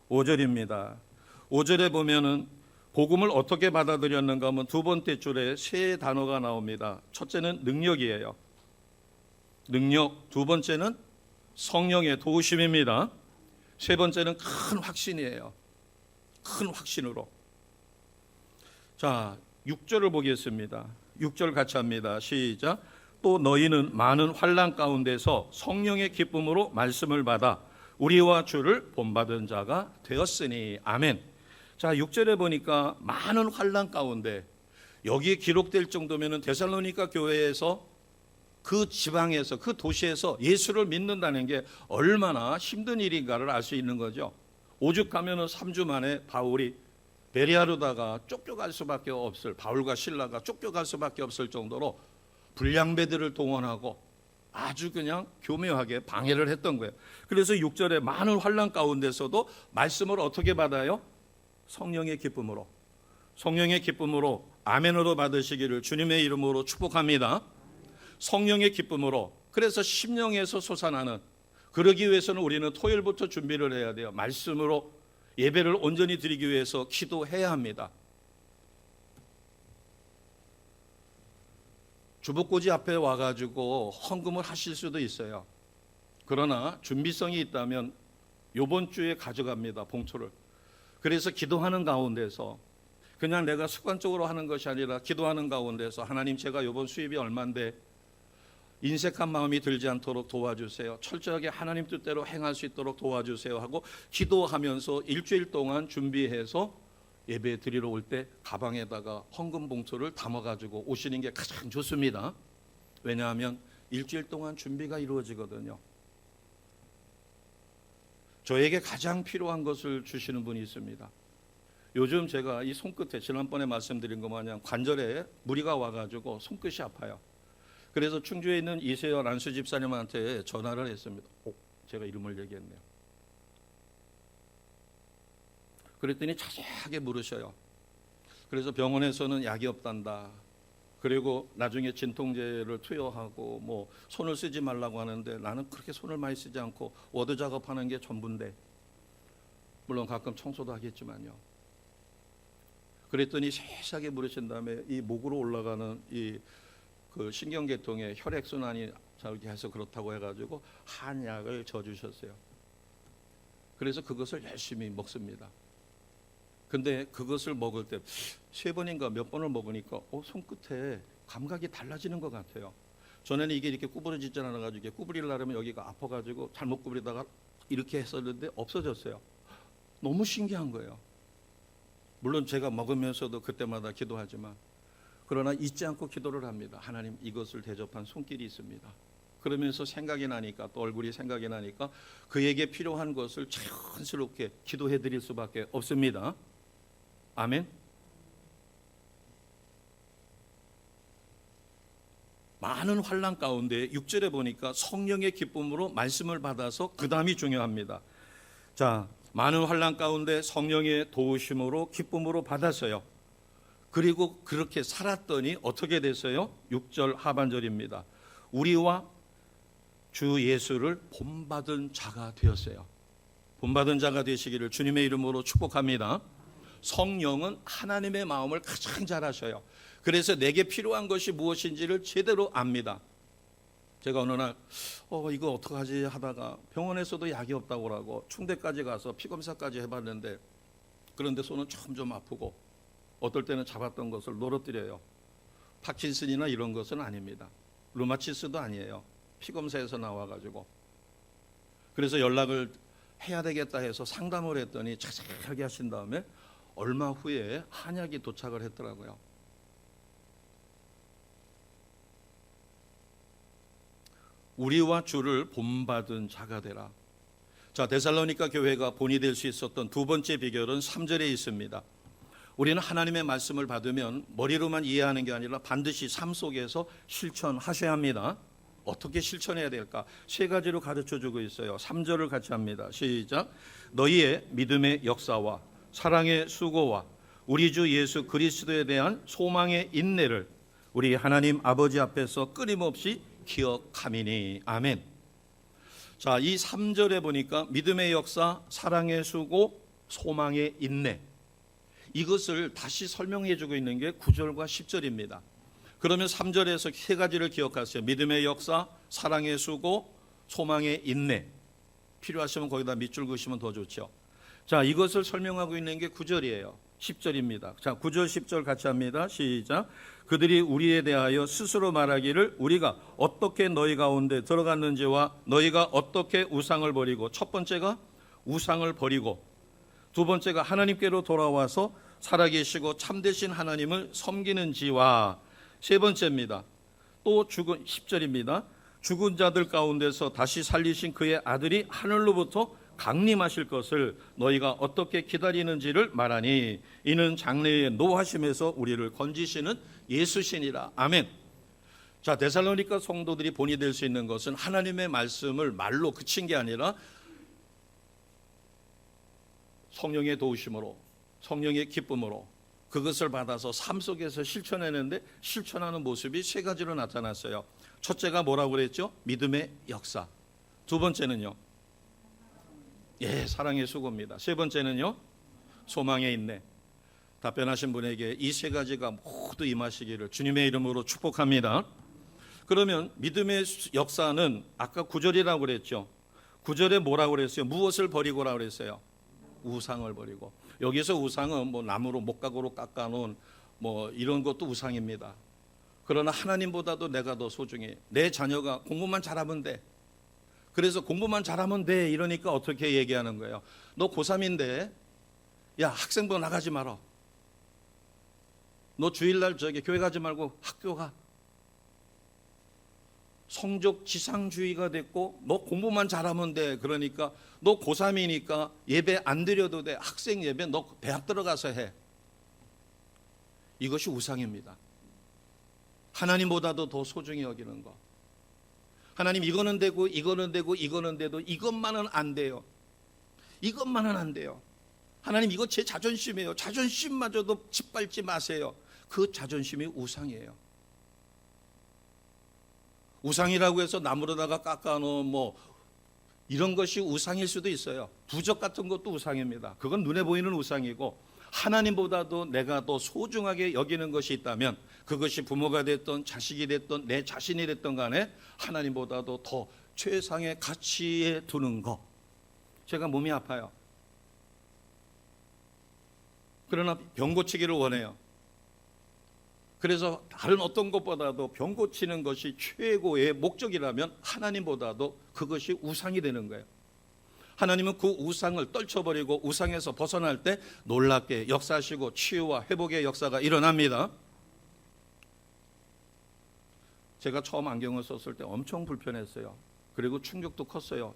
5절입니다. 5절에 보면은 복음을 어떻게 받아들였는가 하면 두 번째 줄에 세 단어가 나옵니다. 첫째는 능력이에요. 능력. 두 번째는 성령의 도우심입니다. 세 번째는 큰 확신이에요. 큰 확신으로. 자, 6절을 보겠습니다. 6절 같이 합니다. 시작. 또 너희는 많은 환난 가운데서 성령의 기쁨으로 말씀을 받아 우리와 주를 본받은 자가 되었으니. 아멘. 자, 6절에 보니까 많은 환난 가운데, 여기에 기록될 정도면 데살로니가 교회에서 그 지방에서 그 도시에서 예수를 믿는다는 게 얼마나 힘든 일인가를 알 수 있는 거죠. 오죽하면 3주 만에 바울이 베레아로다가 쫓겨갈 수밖에 없을, 바울과 실라가 쫓겨갈 수밖에 없을 정도로 불량배들을 동원하고 아주 그냥 교묘하게 방해를 했던 거예요. 그래서 6절에 많은 환난 가운데서도 말씀을 어떻게 받아요? 성령의 기쁨으로. 성령의 기쁨으로 아멘으로 받으시기를 주님의 이름으로 축복합니다. 성령의 기쁨으로. 그래서 심령에서 솟아나는, 그러기 위해서는 우리는 토요일부터 준비를 해야 돼요. 말씀으로 예배를 온전히 드리기 위해서 기도해야 합니다. 주복고지 앞에 와가지고 헌금을 하실 수도 있어요. 그러나 준비성이 있다면 이번 주에 가져갑니다, 봉투를. 그래서 기도하는 가운데서, 그냥 내가 습관적으로 하는 것이 아니라 기도하는 가운데서, 하나님 제가 이번 수입이 얼만데 인색한 마음이 들지 않도록 도와주세요. 철저하게 하나님 뜻대로 행할 수 있도록 도와주세요 하고 기도하면서 일주일 동안 준비해서 예배 드리러 올 때 가방에다가 헌금 봉투를 담아가지고 오시는 게 가장 좋습니다. 왜냐하면 일주일 동안 준비가 이루어지거든요. 저에게 가장 필요한 것을 주시는 분이 있습니다. 요즘 제가 이 손끝에, 지난번에 말씀드린 것 마냥 관절에 무리가 와가지고 손끝이 아파요. 그래서 충주에 있는 이세연 안수 집사님한테 전화를 했습니다. 제가 이름을 얘기했네요. 그랬더니 자세하게 물으셔요. 그래서 병원에서는 약이 없단다. 그리고 나중에 진통제를 투여하고 뭐 손을 쓰지 말라고 하는데 나는 그렇게 손을 많이 쓰지 않고 워드 작업하는 게 전부인데, 물론 가끔 청소도 하겠지만요. 그랬더니 세세하게 물으신 다음에 이 목으로 올라가는 이 그 신경계통의 혈액순환이 저기 해서 그렇다고 해가지고 한약을 져주셨어요. 그래서 그것을 열심히 먹습니다. 근데 그것을 먹을 때 3번인가 몇 번을 먹으니까 손끝에 감각이 달라지는 것 같아요. 전에는 이게 이렇게 구부러지지 않아가지고 구부리려면 여기가 아파가지고 잘못 구부리다가 이렇게 했었는데 없어졌어요. 너무 신기한 거예요. 물론 제가 먹으면서도 그때마다 기도하지만, 그러나 잊지 않고 기도를 합니다. 하나님, 이것을 대접한 손길이 있습니다. 그러면서 생각이 나니까, 또 얼굴이 생각이 나니까 그에게 필요한 것을 자연스럽게 기도해 드릴 수밖에 없습니다. 아멘. 많은 환난 가운데 6절에 보니까 성령의 기쁨으로 말씀을 받아서 그 다음이 중요합니다. 자, 많은 환난 가운데 성령의 도우심으로 기쁨으로 받았어요. 그리고 그렇게 살았더니 어떻게 됐어요? 6절 하반절입니다. 우리와 주 예수를 본받은 자가 되었어요. 본받은 자가 되시기를 주님의 이름으로 축복합니다. 성령은 하나님의 마음을 가장 잘 아셔요. 그래서 내게 필요한 것이 무엇인지를 제대로 압니다. 제가 어느 날 이거 어떡하지 하다가 병원에서도 약이 없다고 하고 충대까지 가서 피검사까지 해봤는데, 그런데 손은 점점 아프고 어떨 때는 잡았던 것을 늘어뜨려요. 파킨슨이나 이런 것은 아닙니다. 루마티스도 아니에요. 피검사에서 나와가지고. 그래서 연락을 해야 되겠다 해서 상담을 했더니 자세하게 하신 다음에 얼마 후에 한약이 도착을 했더라고요. 우리와 주를 본받은 자가 되라. 자, 데살로니가 교회가 본이 될 수 있었던 두 번째 비결은 3절에 있습니다. 우리는 하나님의 말씀을 받으면 머리로만 이해하는 게 아니라 반드시 삶 속에서 실천하셔야 합니다. 어떻게 실천해야 될까? 3가지로 가르쳐주고 있어요. 3절을 같이 합니다. 시작. 너희의 믿음의 역사와 사랑의 수고와 우리 주 예수 그리스도에 대한 소망의 인내를 우리 하나님 아버지 앞에서 끊임없이 기억함이니. 아멘. 자, 이 3절에 보니까 믿음의 역사, 사랑의 수고, 소망의 인내, 이것을 다시 설명해 주고 있는 게 9절과 10절입니다. 그러면 3절에서 3가지를 기억하세요. 믿음의 역사, 사랑의 수고, 소망의 인내. 필요하시면 거기다 밑줄 그으시면 더 좋죠. 자, 이것을 설명하고 있는 게 9절이에요. 10절입니다. 자, 9절 10절 같이 합니다. 시작. 그들이 우리에 대하여 스스로 말하기를 우리가 어떻게 너희 가운데 들어갔는지와 너희가 어떻게 우상을 버리고, 첫 번째가 우상을 버리고, 두 번째가 하나님께로 돌아와서 살아계시고 참되신 하나님을 섬기는지와, 세 번째입니다. 또 죽은 10절입니다. 죽은 자들 가운데서 다시 살리신 그의 아들이 하늘로부터 강림하실 것을 너희가 어떻게 기다리는지를 말하니 이는 장래의 노하심에서 우리를 건지시는 예수시니라. 아멘. 자, 데살로니가 성도들이 본이 될 수 있는 것은 하나님의 말씀을 말로 그친 게 아니라 성령의 도우심으로, 성령의 기쁨으로 그것을 받아서 삶 속에서 실천하는데, 실천하는 모습이 3가지로 나타났어요. 첫째가 뭐라고 그랬죠? 믿음의 역사. 두 번째는요? 사랑의 수고입니다. 세 번째는요? 소망의 인내. 답변하신 분에게 이 3가지가 모두 임하시기를 주님의 이름으로 축복합니다. 그러면 믿음의 역사는 아까 9절이라고 그랬죠. 9절에 뭐라고 그랬어요? 무엇을 버리고라고 그랬어요? 우상을 버리고. 여기서 우상은 뭐 나무로 목각으로 깎아놓은 뭐 이런 것도 우상입니다. 그러나 하나님보다도 내가 더 소중해. 내 자녀가 공부만 잘하면 돼. 그래서 공부만 잘하면 돼 이러니까 어떻게 얘기하는 거예요? 너 고3인데 야, 학생부 나가지 마라. 너 주일날 교회 가지 말고 학교 가. 성적 지상주의가 됐고 너 공부만 잘하면 돼. 그러니까 너 고3이니까 예배 안 드려도 돼. 학생 예배 너 대학 들어가서 해. 이것이 우상입니다. 하나님보다도 더 소중히 여기는 거. 하나님 이거는 되고 이거는 되고 이거는 돼도 이것만은 안 돼요. 이것만은 안 돼요. 하나님 이거 제 자존심이에요. 자존심마저도 짓밟지 마세요. 그 자존심이 우상이에요. 우상이라고 해서 나무로다가 깎아놓은 이런 것이 우상일 수도 있어요. 부적 같은 것도 우상입니다. 그건 눈에 보이는 우상이고, 하나님보다도 내가 더 소중하게 여기는 것이 있다면 그것이 부모가 됐던 자식이 됐던 내 자신이 됐던 간에 하나님보다도 더 최상의 가치에 두는 것. 제가 몸이 아파요. 그러나 병 고치기를 원해요. 그래서 다른 어떤 것보다도 병 고치는 것이 최고의 목적이라면 하나님보다도 그것이 우상이 되는 거예요. 하나님은 그 우상을 떨쳐버리고 우상에서 벗어날 때 놀랍게 역사하시고 치유와 회복의 역사가 일어납니다. 제가 처음 안경을 썼을 때 엄청 불편했어요. 그리고 충격도 컸어요.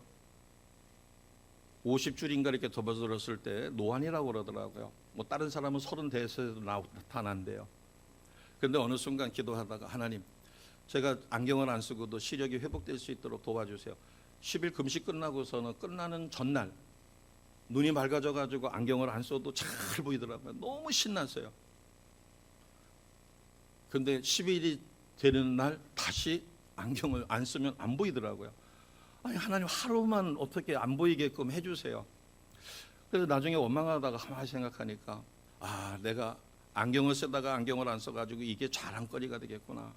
50줄인가 이렇게 접어들었을 때 노안이라고 그러더라고요. 다른 사람은 30대에서도 나타난대요. 그런데 어느 순간 기도하다가 하나님, 제가 안경을 안 쓰고도 시력이 회복될 수 있도록 도와주세요. 10일 금식 끝나고서는 끝나는 전날 눈이 맑아져 가지고 안경을 안 써도 잘 보이더라고요. 너무 신났어요. 근데 10일이 되는 날 다시 안경을 안 쓰면 안 보이더라고요. 아니 하나님 하루만 어떻게 안 보이게끔 해주세요. 그래서 나중에 원망하다가 가만히 생각하니까 내가 안경을 쓰다가 안경을 안 써가지고 이게 자랑거리가 되겠구나.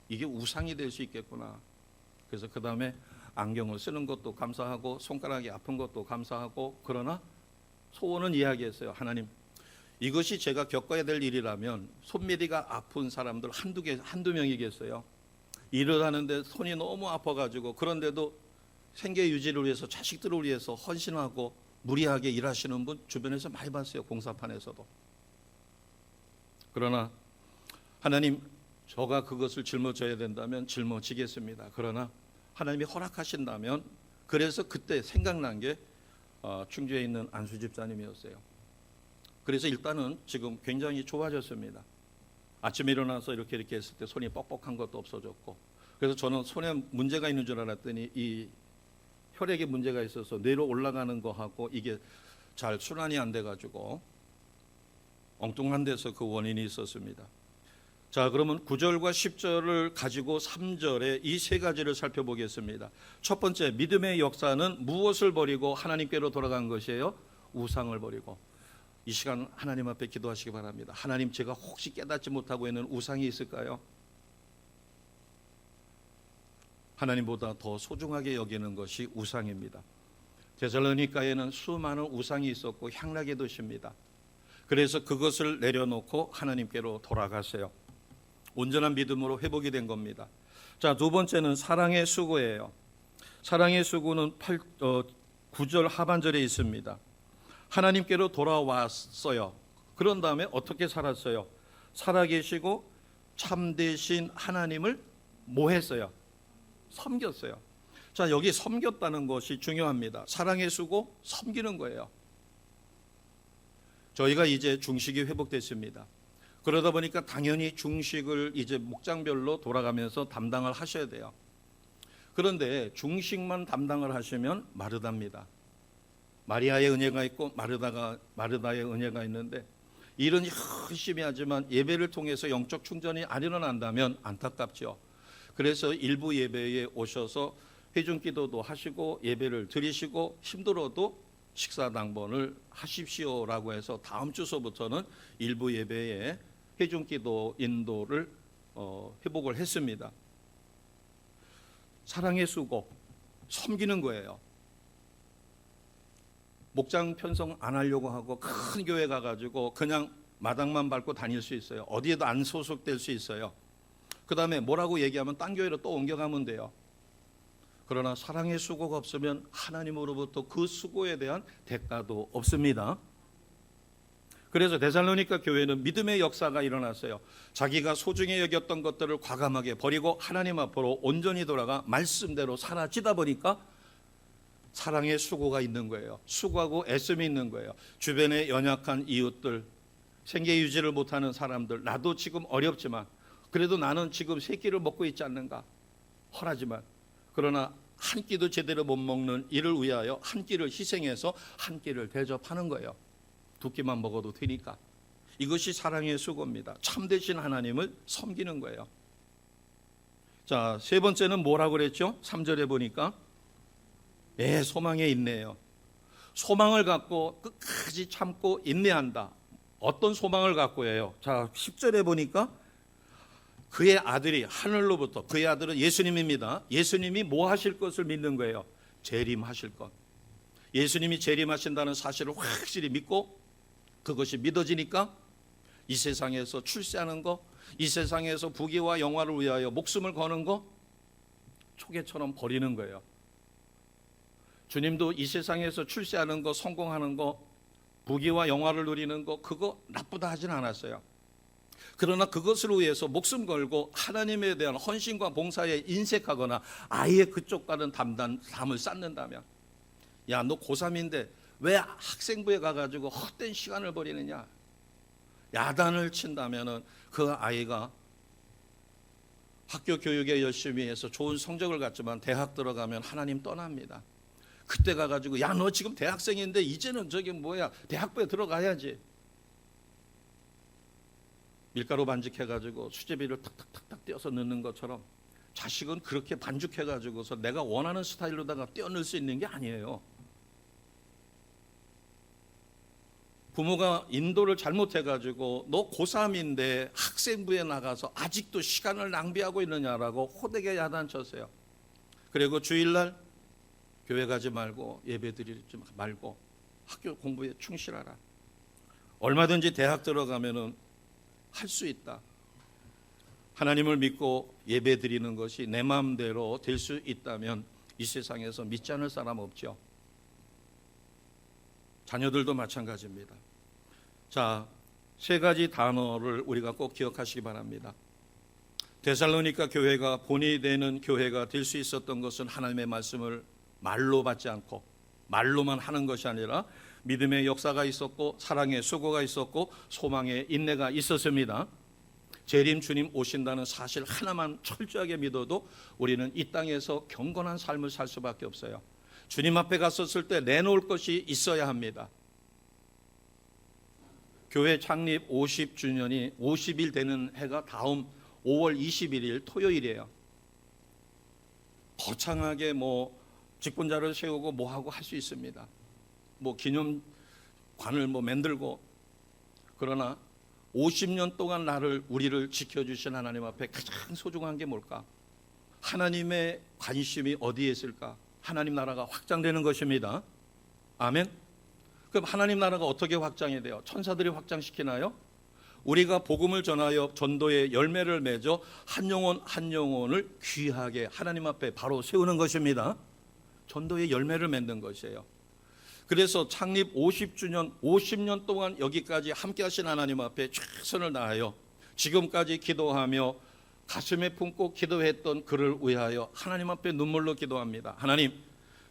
이게 우상이 될 수 있겠구나. 그래서 그 다음에 안경을 쓰는 것도 감사하고 손가락이 아픈 것도 감사하고, 그러나 소원은 이야기했어요. 하나님, 이것이 제가 겪어야 될 일이라면 손미디가 아픈 사람들 한두 명이겠어요. 일을 하는데 손이 너무 아파가지고, 그런데도 생계 유지를 위해서 자식들을 위해서 헌신하고 무리하게 일하시는 분 주변에서 많이 봤어요. 공사판에서도. 그러나 하나님, 저가 그것을 짊어져야 된다면 짊어지겠습니다. 그러나 하나님이 허락하신다면, 그래서 그때 생각난 게 충주에 있는 안수 집사님이었어요. 그래서 일단은 지금 굉장히 좋아졌습니다. 아침에 일어나서 이렇게 했을 때 손이 뻑뻑한 것도 없어졌고, 그래서 저는 손에 문제가 있는 줄 알았더니 이 혈액에 문제가 있어서 뇌로 올라가는 거하고 이게 잘 순환이 안 돼가지고 엉뚱한 데서 그 원인이 있었습니다. 자, 그러면 9절과 10절을 가지고 3절에 이 세 가지를 살펴보겠습니다. 첫 번째, 믿음의 역사는 무엇을 버리고 하나님께로 돌아간 것이에요? 우상을 버리고. 이 시간 하나님 앞에 기도하시기 바랍니다. 하나님, 제가 혹시 깨닫지 못하고 있는 우상이 있을까요? 하나님보다 더 소중하게 여기는 것이 우상입니다. 데살로니가에는 수많은 우상이 있었고 향락의 도시입니다. 그래서 그것을 내려놓고 하나님께로 돌아갔어요. 온전한 믿음으로 회복이 된 겁니다. 자, 두 번째는 사랑의 수고예요. 사랑의 수고는 9절 하반절에 있습니다. 하나님께로 돌아왔어요. 그런 다음에 어떻게 살았어요? 살아계시고 참되신 하나님을 뭐 했어요? 섬겼어요. 자, 여기 섬겼다는 것이 중요합니다. 사랑의 수고, 섬기는 거예요. 저희가 이제 중식이 회복됐습니다. 그러다 보니까 당연히 중식을 이제 목장별로 돌아가면서 담당을 하셔야 돼요. 그런데 중식만 담당을 하시면 마르다입니다. 마리아의 은혜가 있고 마르다의 은혜가 있는데, 일은 열심히 하지만 예배를 통해서 영적 충전이 안 일어난다면 안타깝죠. 그래서 일부 예배에 오셔서 회중기도도 하시고 예배를 드리시고 힘들어도 식사당번을 하십시오라고 해서 다음 주서부터는 일부 예배에 회중기도 인도를 회복을 했습니다. 사랑의 수고, 섬기는 거예요. 목장 편성 안 하려고 하고 큰 교회 가가지고 그냥 마당만 밟고 다닐 수 있어요. 어디에도 안 소속될 수 있어요. 그 다음에 뭐라고 얘기하면 딴 교회로 또 옮겨가면 돼요. 그러나 사랑의 수고가 없으면 하나님으로부터 그 수고에 대한 대가도 없습니다. 그래서 데살로니가 교회는 믿음의 역사가 일어났어요. 자기가 소중히 여겼던 것들을 과감하게 버리고 하나님 앞으로 온전히 돌아가 말씀대로 사라지다 보니까 사랑의 수고가 있는 거예요. 수고하고 애씀이 있는 거예요. 주변에 연약한 이웃들, 생계 유지를 못하는 사람들, 나도 지금 어렵지만 그래도 나는 지금 세 끼를 먹고 있지 않는가 허하지만, 그러나 한 끼도 제대로 못 먹는 이를 위하여 한 끼를 희생해서 한 끼를 대접하는 거예요. 두 끼만 먹어도 되니까. 이것이 사랑의 수고입니다. 참되신 하나님을 섬기는 거예요. 자, 세 번째는 뭐라고 그랬죠? 3절에 보니까 소망에 인내해요. 소망을 갖고 끝까지 참고 인내한다. 어떤 소망을 갖고 해요? 자, 10절에 보니까 그의 아들이 하늘로부터, 그의 아들은 예수님입니다. 예수님이 뭐 하실 것을 믿는 거예요? 재림하실 것. 예수님이 재림하신다는 사실을 확실히 믿고 그것이 믿어지니까 이 세상에서 출세하는 거, 이 세상에서 부귀와 영화를 위하여 목숨을 거는 거 초계처럼 버리는 거예요. 주님도 이 세상에서 출세하는 거, 성공하는 거, 부귀와 영화를 누리는 거, 그거 나쁘다 하진 않았어요. 그러나 그것을 위해서 목숨 걸고 하나님에 대한 헌신과 봉사에 인색하거나 아예 그쪽과는 담을 쌓는다면, 야, 너 고3인데 왜 학생부에 가가지고 헛된 시간을 버리느냐, 야단을 친다면은 그 아이가 학교 교육에 열심히 해서 좋은 성적을 갖지만 대학 들어가면 하나님 떠납니다. 그때 가가지고 야, 너 지금 대학생인데 이제는 저기 뭐야, 대학부에 들어가야지. 밀가루 반죽해가지고 수제비를 탁탁탁탁 떼어서 넣는 것처럼 자식은 그렇게 반죽해가지고서 내가 원하는 스타일로다가 떼어 넣을 수 있는 게 아니에요. 부모가 인도를 잘못해가지고 너 고3인데 학생부에 나가서 아직도 시간을 낭비하고 있느냐라고 호되게 야단쳤어요. 그리고 주일날 교회 가지 말고 예배 드리지 말고 학교 공부에 충실하라. 얼마든지 대학 들어가면은 할 수 있다. 하나님을 믿고 예배 드리는 것이 내 마음대로 될 수 있다면 이 세상에서 믿지 않을 사람 없죠. 자녀들도 마찬가지입니다. 자, 세 가지 단어를 우리가 꼭 기억하시기 바랍니다. 데살로니가 교회가 본이 되는 교회가 될 수 있었던 것은 하나님의 말씀을 말로 받지 않고 말로만 하는 것이 아니라 믿음의 역사가 있었고 사랑의 수고가 있었고 소망의 인내가 있었습니다. 재림 주님 오신다는 사실 하나만 철저하게 믿어도 우리는 이 땅에서 경건한 삶을 살 수밖에 없어요. 주님 앞에 갔었을 때 내놓을 것이 있어야 합니다. 교회 창립 50주년이 50일 되는 해가 다음 5월 21일 토요일이에요. 거창하게 직분자를 세우고 뭐하고 할 수 있습니다. 기념관을 만들고, 그러나 50년 동안 우리를 지켜주신 하나님 앞에 가장 소중한 게 뭘까? 하나님의 관심이 어디에 있을까? 하나님 나라가 확장되는 것입니다. 아멘. 그럼 하나님 나라가 어떻게 확장이 돼요? 천사들이 확장시키나요? 우리가 복음을 전하여 전도의 열매를 맺어 한 영혼 한 영혼을 귀하게 하나님 앞에 바로 세우는 것입니다. 전도의 열매를 맺는 것이에요. 그래서 창립 50주년 50년 동안 여기까지 함께 하신 하나님 앞에 최선을 다하여 지금까지 기도하며 가슴에 품고 기도했던 그를 위하여 하나님 앞에 눈물로 기도합니다. 하나님,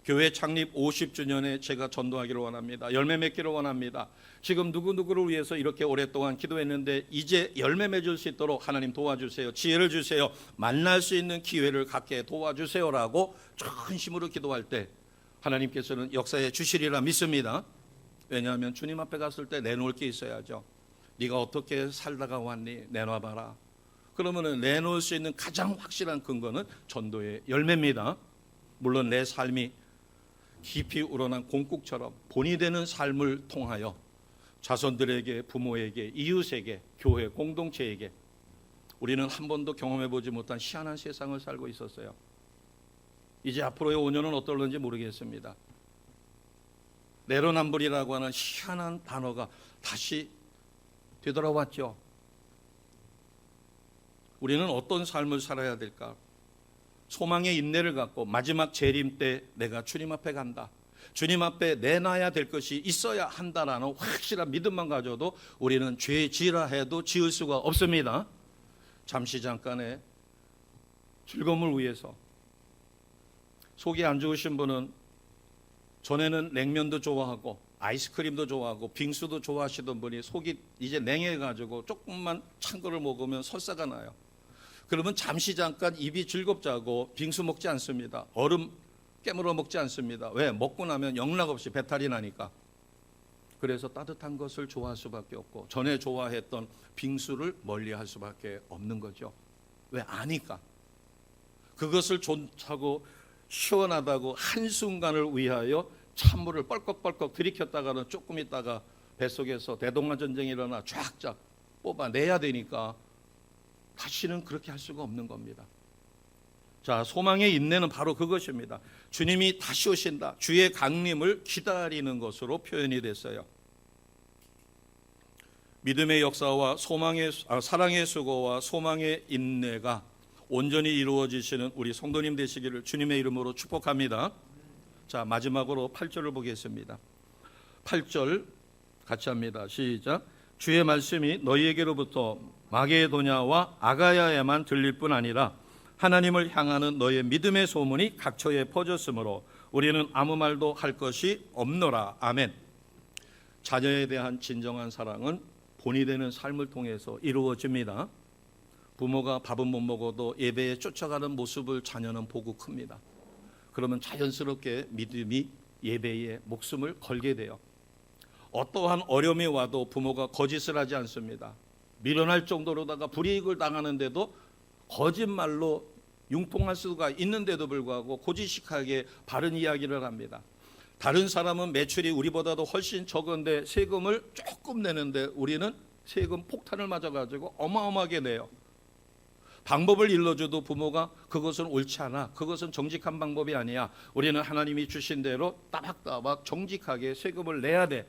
교회 창립 50주년에 제가 전도하기를 원합니다. 열매 맺기를 원합니다. 지금 누구누구를 위해서 이렇게 오랫동안 기도했는데 이제 열매 맺을 수 있도록 하나님 도와주세요. 지혜를 주세요. 만날 수 있는 기회를 갖게 도와주세요라고 전심으로 기도할 때 하나님께서는 역사해 주시리라 믿습니다. 왜냐하면 주님 앞에 갔을 때 내놓을 게 있어야죠. 네가 어떻게 살다가 왔니? 내놔봐라. 그러면 내놓을 수 있는 가장 확실한 근거는 전도의 열매입니다. 물론 내 삶이 깊이 우러난 공국처럼 본이 되는 삶을 통하여 자손들에게, 부모에게, 이웃에게, 교회 공동체에게 우리는 한 번도 경험해 보지 못한 희한한 세상을 살고 있었어요. 이제 앞으로의 5년은 어떨는지 모르겠습니다. 내로남불이라고 하는 희한한 단어가 다시 되돌아왔죠. 우리는 어떤 삶을 살아야 될까? 소망의 인내를 갖고 마지막 재림 때 내가 주님 앞에 간다, 주님 앞에 내놔야 될 것이 있어야 한다라는 확실한 믿음만 가져도 우리는 죄 지으라 해도 지을 수가 없습니다. 잠시 잠깐의 즐거움을 위해서, 속이 안 좋으신 분은 전에는 냉면도 좋아하고 아이스크림도 좋아하고 빙수도 좋아하시던 분이 속이 이제 냉해가지고 조금만 찬 거를 먹으면 설사가 나요. 그러면 잠시 잠깐 입이 즐겁자고 빙수 먹지 않습니다. 얼음 깨물어 먹지 않습니다. 왜? 먹고 나면 영락없이 배탈이 나니까. 그래서 따뜻한 것을 좋아할 수밖에 없고 전에 좋아했던 빙수를 멀리할 수밖에 없는 거죠. 왜? 아니까. 그것을 좋다고 시원하다고 한순간을 위하여 찬물을 뻘꺽뻘꺽 들이켰다가는 조금 있다가 뱃속에서 대동아 전쟁이 일어나 쫙쫙 뽑아내야 되니까 다시는 그렇게 할 수가 없는 겁니다. 자, 소망의 인내는 바로 그것입니다. 주님이 다시 오신다, 주의 강림을 기다리는 것으로 표현이 됐어요. 믿음의 역사와 사랑의 수고와 소망의 인내가 온전히 이루어지시는 우리 성도님 되시기를 주님의 이름으로 축복합니다. 자, 마지막으로 8절을 보겠습니다. 8절 같이 합니다. 시작. 주의 말씀이 너희에게로부터 마게도냐와 아가야에만 들릴 뿐 아니라 하나님을 향하는 너의 믿음의 소문이 각처에 퍼졌으므로 우리는 아무 말도 할 것이 없노라. 아멘. 자녀에 대한 진정한 사랑은 본이 되는 삶을 통해서 이루어집니다. 부모가 밥은 못 먹어도 예배에 쫓아가는 모습을 자녀는 보고 큽니다. 그러면 자연스럽게 믿음이 예배에 목숨을 걸게 돼요. 어떠한 어려움이 와도 부모가 거짓을 하지 않습니다. 밀어날 정도로다가 불이익을 당하는데도 거짓말로 융통할 수가 있는데도 불구하고 고지식하게 바른 이야기를 합니다. 다른 사람은 매출이 우리보다도 훨씬 적은데 세금을 조금 내는데 우리는 세금 폭탄을 맞아가지고 어마어마하게 내요. 방법을 일러줘도 부모가 그것은 옳지 않아, 그것은 정직한 방법이 아니야, 우리는 하나님이 주신 대로 따박따박 정직하게 세금을 내야 돼.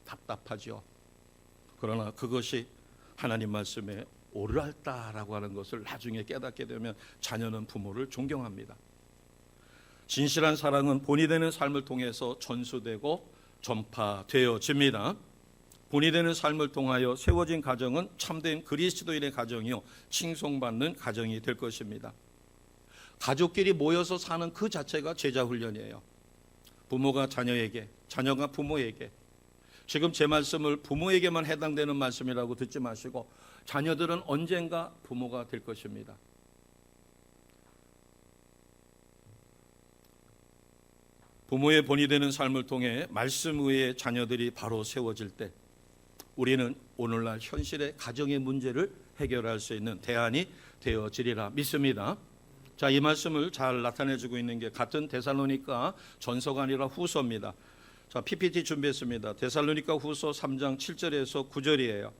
답답하죠. 그러나 그것이 하나님 말씀에 옳았다라고 하는 것을 나중에 깨닫게 되면 자녀는 부모를 존경합니다. 진실한 사랑은 본이 되는 삶을 통해서 전수되고 전파되어집니다. 본이 되는 삶을 통하여 세워진 가정은 참된 그리스도인의 가정이요 칭송받는 가정이 될 것입니다. 가족끼리 모여서 사는 그 자체가 제자 훈련이에요. 부모가 자녀에게, 자녀가 부모에게. 지금 제 말씀을 부모에게만 해당되는 말씀이라고 듣지 마시고 자녀들은 언젠가 부모가 될 것입니다. 부모의 본이 되는 삶을 통해 말씀 위에 자녀들이 바로 세워질 때 우리는 오늘날 현실의 가정의 문제를 해결할 수 있는 대안이 되어지리라 믿습니다. 자, 이 말씀을 잘 나타내주고 있는 게 같은 데살로니가 전서가 아니라 후서입니다. 자, PPT 준비했습니다. 데살로니가 후서 3장 7절에서 9절이에요.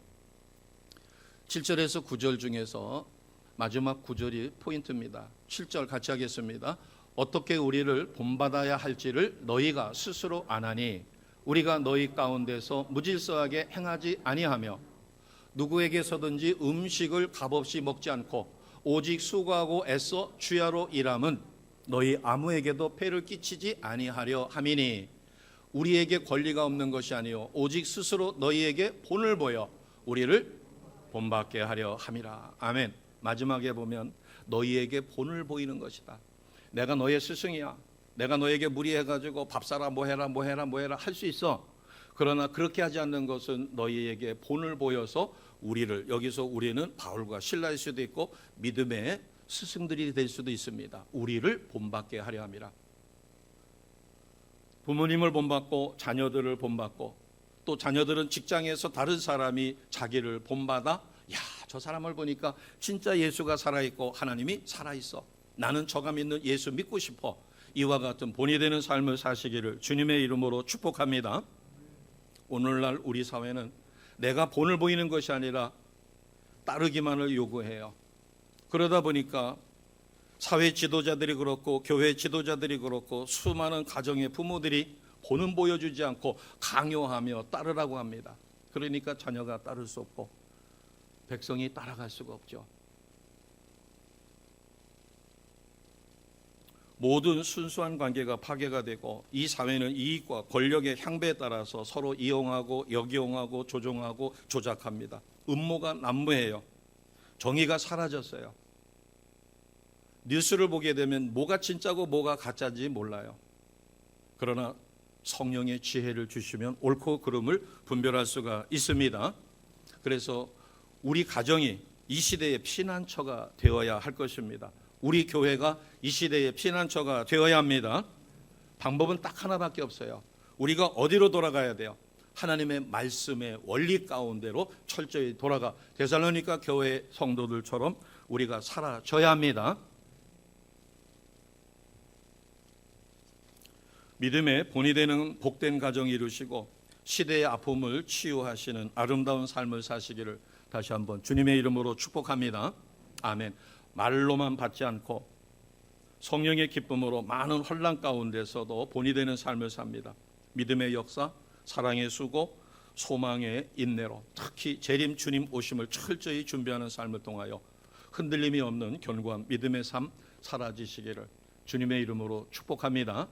7절에서 9절 중에서 마지막 9절이 포인트입니다. 7절 같이 하겠습니다. 어떻게 우리를 본받아야 할지를 너희가 스스로 아나니 우리가 너희 가운데서 무질서하게 행하지 아니하며 누구에게서든지 음식을 값없이 먹지 않고 오직 수고하고 애써 주야로 일함은 너희 아무에게도 폐를 끼치지 아니하려 함이니 우리에게 권리가 없는 것이 아니요 오직 스스로 너희에게 본을 보여 우리를 본받게 하려 함이라. 아멘. 마지막에 보면 너희에게 본을 보이는 것이다. 내가 너의 스승이야. 내가 너에게 무리해가지고 밥 사라 뭐 해라 할 수 있어. 그러나 그렇게 하지 않는 것은 너희에게 본을 보여서 우리를, 여기서 우리는 바울과 실라일 수도 있고 믿음의 스승들이 될 수도 있습니다. 우리를 본받게 하려 함이라. 부모님을 본받고 자녀들을 본받고 또 자녀들은 직장에서 다른 사람이 자기를 본받아 야, 저 사람을 보니까 진짜 예수가 살아있고 하나님이 살아있어. 나는 저가 믿는 예수 믿고 싶어. 이와 같은 본이 되는 삶을 사시기를 주님의 이름으로 축복합니다. 오늘날 우리 사회는 내가 본을 보이는 것이 아니라 따르기만을 요구해요. 그러다 보니까 사회 지도자들이 그렇고 교회 지도자들이 그렇고 수많은 가정의 부모들이 본은 보여주지 않고 강요하며 따르라고 합니다. 그러니까 자녀가 따를 수 없고 백성이 따라갈 수가 없죠. 모든 순수한 관계가 파괴가 되고 이 사회는 이익과 권력의 향배에 따라서 서로 이용하고 역이용하고 조종하고 조작합니다. 음모가 난무해요. 정의가 사라졌어요. 뉴스를 보게 되면 뭐가 진짜고 뭐가 가짜인지 몰라요. 그러나 성령의 지혜를 주시면 옳고 그름을 분별할 수가 있습니다. 그래서 우리 가정이 이 시대의 피난처가 되어야 할 것입니다. 우리 교회가 이 시대의 피난처가 되어야 합니다. 방법은 딱 하나밖에 없어요. 우리가 어디로 돌아가야 돼요? 하나님의 말씀의 원리 가운데로 철저히 돌아가 데살로니가 교회 성도들처럼 우리가 살아져야 합니다. 믿음의 본이 되는 복된 가정 이루시고 시대의 아픔을 치유하시는 아름다운 삶을 사시기를 다시 한번 주님의 이름으로 축복합니다. 아멘. 말로만 받지 않고 성령의 기쁨으로 많은 혼란 가운데서도 본이 되는 삶을 삽니다. 믿음의 역사, 사랑의 수고, 소망의 인내로 특히 재림 주님 오심을 철저히 준비하는 삶을 통하여 흔들림이 없는 견고한 믿음의 삶 사라지시기를 주님의 이름으로 축복합니다.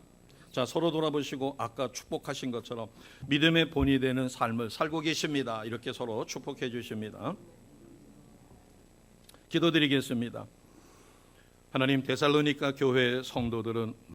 자, 서로 돌아보시고 아까 축복하신 것처럼 믿음의 본이 되는 삶을 살고 계십니다. 이렇게 서로 축복해 주십니다. 기도드리겠습니다. 하나님, 데살로니가 교회 성도들은